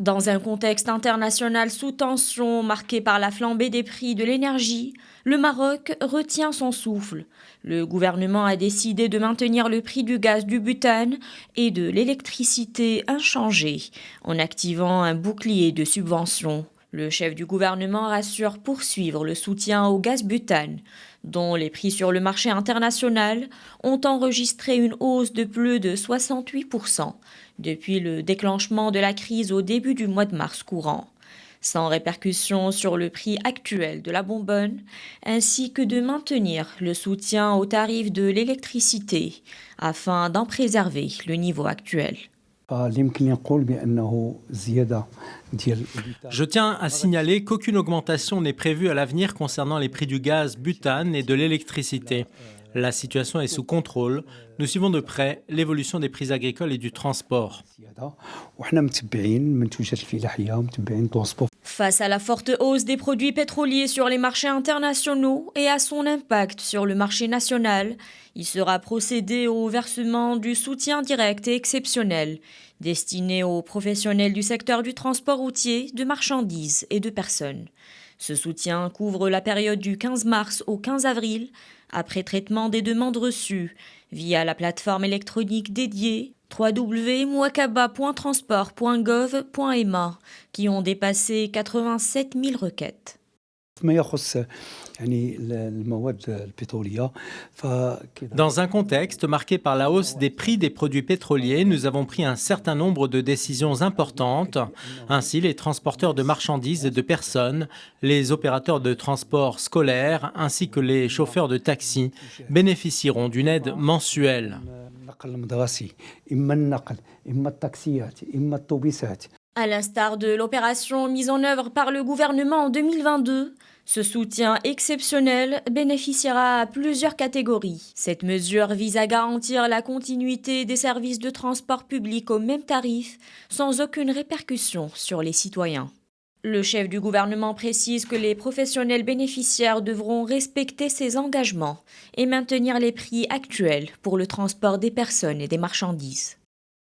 Dans un contexte international sous tension marqué par la flambée des prix de l'énergie, le Maroc retient son souffle. Le gouvernement a décidé de maintenir le prix du gaz du butane et de l'électricité inchangé, en activant un bouclier de subventions. Le chef du gouvernement rassure poursuivre le soutien au gaz butane, dont les prix sur le marché international ont enregistré une hausse de plus de 68% depuis le déclenchement de la crise au début du mois de mars courant, sans répercussion sur le prix actuel de la bonbonne, ainsi que de maintenir le soutien aux tarifs de l'électricité afin d'en préserver le niveau actuel. Je tiens à signaler qu'aucune augmentation n'est prévue à l'avenir concernant les prix du gaz butane et de l'électricité. La situation est sous contrôle. Nous suivons de près l'évolution des prix agricoles et du transport. Face à la forte hausse des produits pétroliers sur les marchés internationaux et à son impact sur le marché national, il sera procédé au versement du soutien direct et exceptionnel destiné aux professionnels du secteur du transport routier, de marchandises et de personnes. Ce soutien couvre la période du 15 mars au 15 avril, après traitement des demandes reçues via la plateforme électronique dédiée www.mouakaba.transport.gov.ma qui ont dépassé 87 000 requêtes. Dans un contexte marqué par la hausse des prix des produits pétroliers, nous avons pris un certain nombre de décisions importantes. Ainsi, les transporteurs de marchandises et de personnes, les opérateurs de transport scolaire ainsi que les chauffeurs de taxi bénéficieront d'une aide mensuelle. À l'instar de l'opération mise en œuvre par le gouvernement en 2022, ce soutien exceptionnel bénéficiera à plusieurs catégories. Cette mesure vise à garantir la continuité des services de transport public au même tarif, sans aucune répercussion sur les citoyens. Le chef du gouvernement précise que les professionnels bénéficiaires devront respecter ces engagements et maintenir les prix actuels pour le transport des personnes et des marchandises.